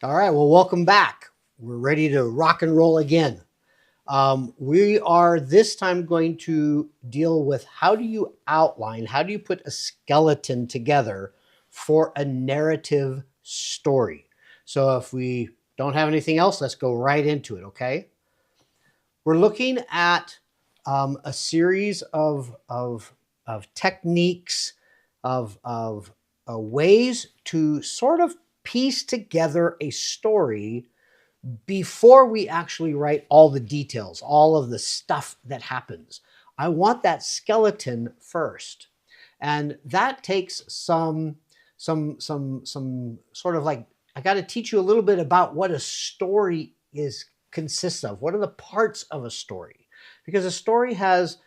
All right, well, welcome back. We're ready to rock and roll again. We are this time going to deal with how do you outline, how do you put a skeleton together for a narrative story. So if we don't have anything else, let's go right into it, okay? We're looking at a series of techniques, of ways to sort of piece together a story before we actually write all the details, all of the stuff that happens. I want that skeleton first. And that takes some sort of like I got to teach you a little bit about what a story is consists of. What are the parts of a story? Because a story has,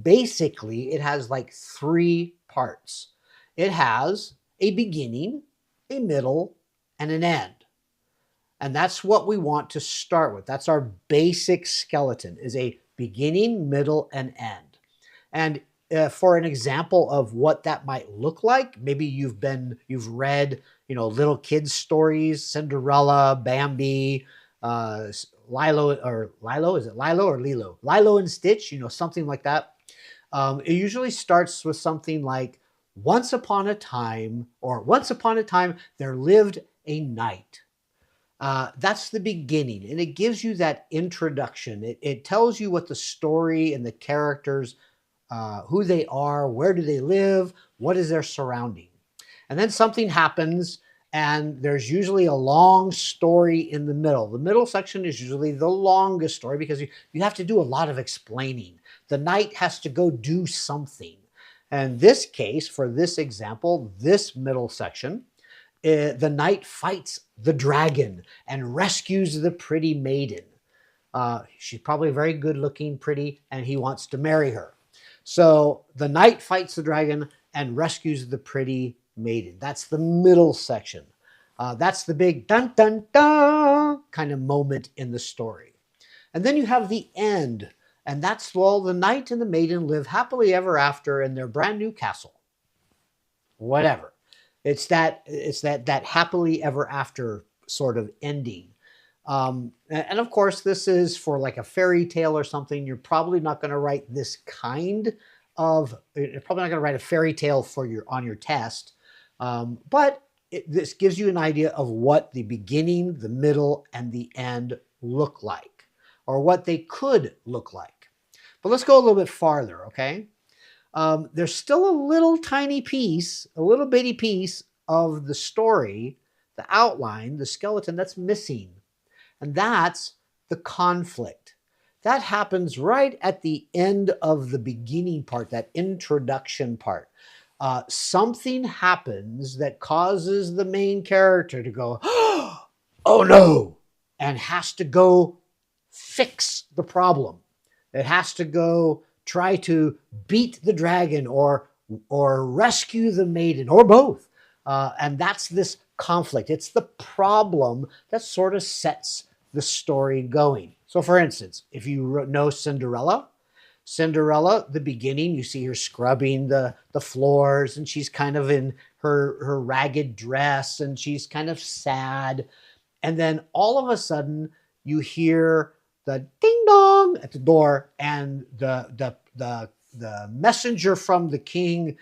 basically it has like three parts. It has a beginning, a middle, and an end. And that's what we want to start with. That's our basic skeleton is a beginning, middle, and end. And for an example of what that might look like, maybe you've read, little kids stories, Cinderella, Bambi, Lilo, is it Lilo or Lilo? Lilo and Stitch, something like that. It usually starts with something like once upon a time, there lived a knight. That's the beginning, and it gives you that introduction. It tells you what the story and the characters, who they are, where do they live, what is their surrounding. And then something happens, and there's usually a long story in the middle. The middle section is usually the longest story because you have to do a lot of explaining. The knight has to go do something. And this case, for this example, this middle section, the knight fights the dragon and rescues the pretty maiden. She's probably very good looking, pretty, and he wants to marry her. So the knight fights the dragon and rescues the pretty maiden. That's the middle section. That's the big dun dun dun kind of moment in the story. And then you have the end, and that's well, the knight and the maiden live happily ever after in their brand new castle. Whatever. It's that happily ever after sort of ending. And of course, this is for like a fairy tale or something. You're probably not going to write this kind of. You're probably not going to write a fairy tale for your on your test. But this gives you an idea of what the beginning, the middle, and the end look like, or what they could look like. But let's go a little bit farther, okay? There's still a little tiny piece, a little bitty piece of the story, the outline, the skeleton that's missing. And that's the conflict. That happens right at the end of the beginning part, that introduction part. Something happens that causes the main character to go, oh no, and has to go fix the problem. It has to go try to beat the dragon or rescue the maiden or both. And that's this conflict. It's the problem that sort of sets the story going. So, for instance, if you know Cinderella, the beginning, you see her scrubbing the floors and she's kind of in her ragged dress and she's kind of sad. And then all of a sudden, you hear the ding dong at the door, and the messenger from the king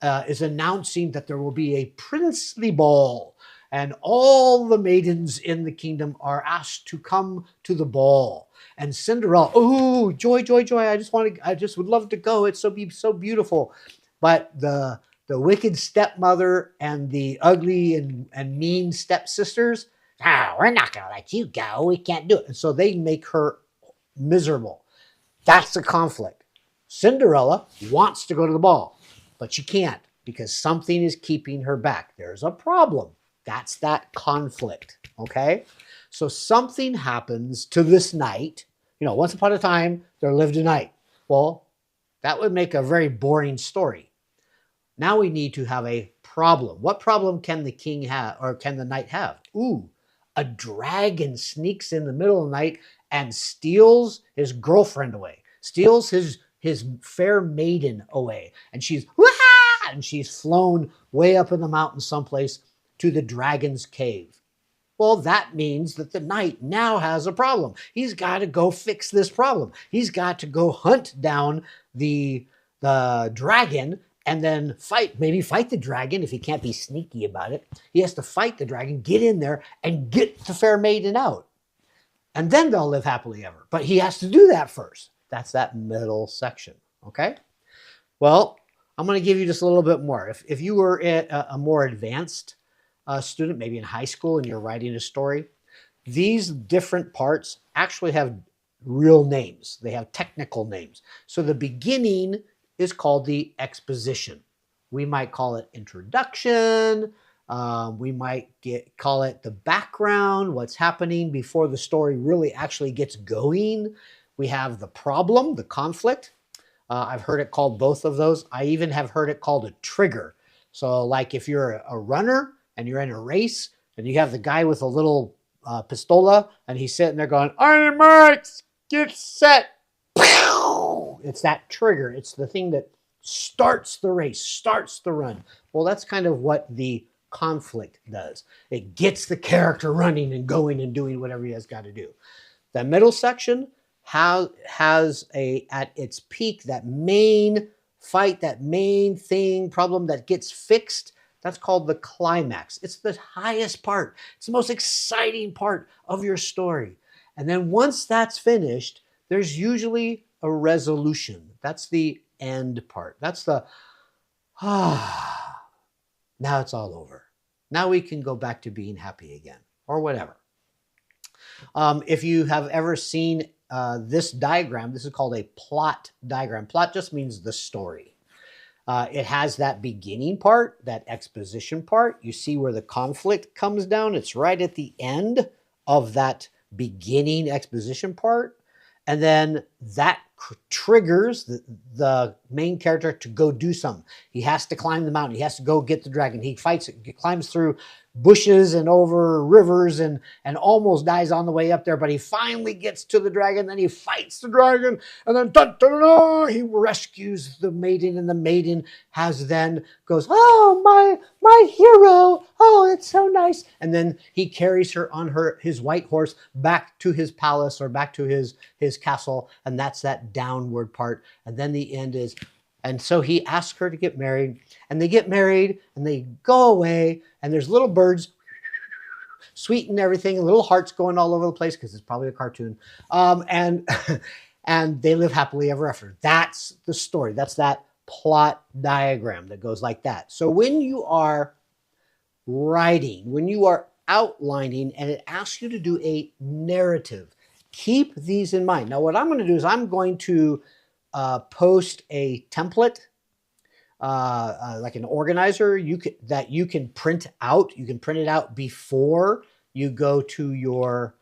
is announcing that there will be a princely ball, and all the maidens in the kingdom are asked to come to the ball. And Cinderella, oh joy, joy, joy! I just would love to go. It's so beautiful, but the wicked stepmother and the ugly and mean stepsisters, oh, we're not going to let you go. We can't do it. And so they make her miserable. That's the conflict. Cinderella wants to go to the ball, but she can't because something is keeping her back. There's a problem. That's that conflict. Okay. So something happens to this knight. Once upon a time, there lived a knight. Well, that would make a very boring story. Now we need to have a problem. What problem can the king have or can the knight have? Ooh, a dragon sneaks in the middle of the night and steals his girlfriend away, steals his fair maiden away, and she's flown way up in the mountain someplace to the dragon's cave. Well, that means that the knight now has a problem. He's got to go fix this problem. He's got to go hunt down the dragon and then maybe fight the dragon if he can't be sneaky about it. He has to fight the dragon, get in there, and get the fair maiden out. And then they'll live happily ever. But he has to do that first. That's that middle section, okay? Well, I'm going to give you just a little bit more. If you were a more advanced student, maybe in high school, and you're writing a story, these different parts actually have real names. They have technical names. So the beginning is called the exposition. We might call it introduction. We might call it the background, what's happening before the story really actually gets going. We have the problem, the conflict. I've heard it called both of those. I even have heard it called a trigger. So like if you're a runner and you're in a race and you have the guy with a little pistola and he's sitting there going, "Iron Marks, get set." It's that trigger. It's the thing that starts the race, starts the run. Well, that's kind of what the conflict does. It gets the character running and going and doing whatever he has got to do. The middle section has at its peak, that main fight, that main thing, problem that gets fixed. That's called the climax. It's the highest part. It's the most exciting part of your story. And then once that's finished, there's usually a resolution. That's the end part. That's the, now it's all over. Now we can go back to being happy again, or whatever. If you have ever seen this diagram, this is called a plot diagram. Plot just means the story. It has that beginning part, that exposition part. You see where the conflict comes down. It's right at the end of that beginning exposition part. And then that triggers the main character to go do something. He has to climb the mountain. He has to go get the dragon. He fights it. He climbs through bushes and over rivers and almost dies on the way up there. But he finally gets to the dragon. Then he fights the dragon. And then he rescues the maiden. And the maiden goes, "Oh, my hero. Oh, it's so nice." And then he carries her on his white horse back to his palace or back to his castle. And that's that downward part. And then the end is, and so he asks her to get married, and they get married and they go away, and there's little birds sweet and everything, and little hearts going all over the place because it's probably a cartoon. And they live happily ever after. That's the story. That's that plot diagram that goes like that. So when you are writing, when you are outlining, and it asks you to do a narrative, keep these in mind. Now, what I'm going to do is I'm going to post a template, like an organizer that you can print out. You can print it out before you go to your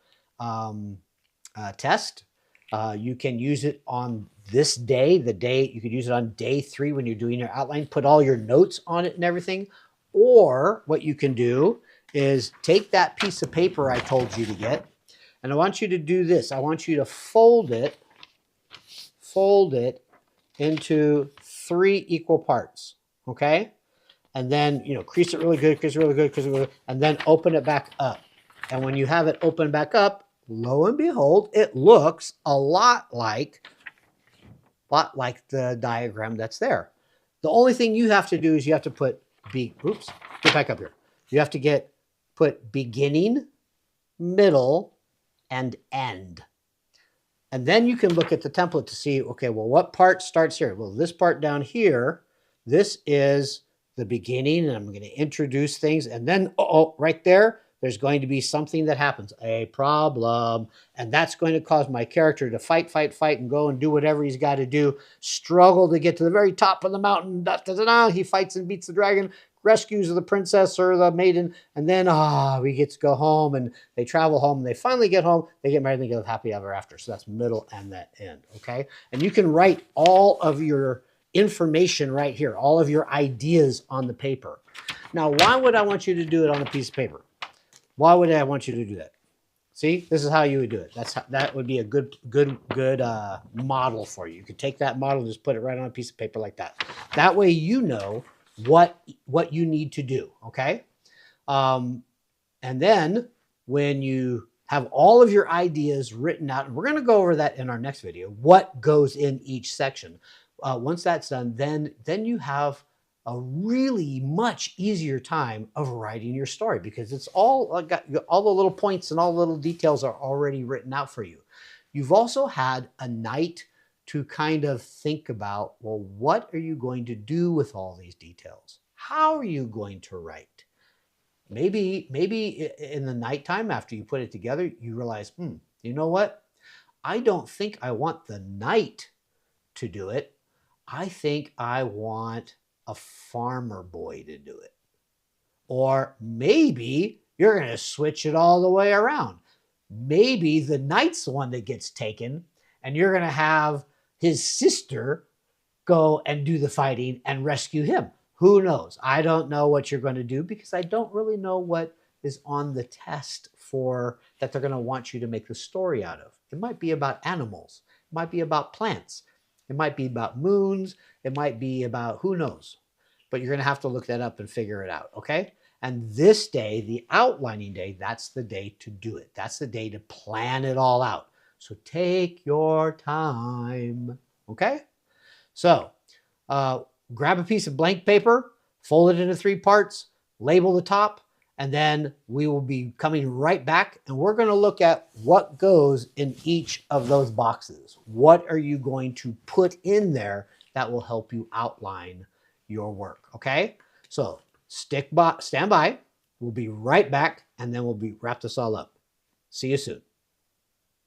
test. You can use it on this day, you could use it on day 3 when you're doing your outline, put all your notes on it and everything. Or what you can do is take that piece of paper I told you to get, and I want you to do this. I want you to fold it into 3 equal parts, okay? And then, crease it really good, and then open it back up. And when you have it open back up, lo and behold, it looks a lot like the diagram that's there. The only thing you have to do is you have to put get back up here. You have to put beginning, middle, and end. And then you can look at the template to see, okay, well, what part starts here? Well, this part down here, this is the beginning, and I'm going to introduce things. And then, right there's going to be something that happens, a problem. And that's going to cause my character to fight, and go and do whatever he's got to do, struggle to get to the very top of the mountain. He fights and beats the dragon, rescues the princess or the maiden, and then he gets to go home, and they travel home, and they finally get home, they get married, and they live happy ever after. So that's middle and that end, okay? And you can write all of your information right here, all of your ideas on the paper. Now, why would I want you to do it on a piece of paper? Why would I want you to do that? See, this is how you would do it. That would be a good model for you. You could take that model and just put it right on a piece of paper like that. That way you know what you need to do, okay? And then when you have all of your ideas written out, and we're going to go over that in our next video, what goes in each section. Once that's done, then you have a really much easier time of writing your story, because it's all got all the little points and all the little details are already written out for you. You've also had a night to kind of think about, well, what are you going to do with all these details? How are you going to write? Maybe in the nighttime after you put it together, you realize, you know what? I don't think I want the knight to do it. I think I want a farmer boy to do it. Or maybe you're going to switch it all the way around. Maybe the knight's the one that gets taken, and you're going to have his sister go and do the fighting and rescue him. Who knows? I don't know what you're going to do, because I don't really know what is on the test for that they're going to want you to make the story out of. It might be about animals. It might be about plants. It might be about moons. It might be about who knows. But you're going to have to look that up and figure it out, okay? And this day, the outlining day, that's the day to do it. That's the day to plan it all out. So take your time, okay? So grab a piece of blank paper, fold it into 3 parts, label the top, and then we will be coming right back, and we're going to look at what goes in each of those boxes. What are you going to put in there that will help you outline your work, okay? So stand by. We'll be right back, and then we'll wrap this all up. See you soon.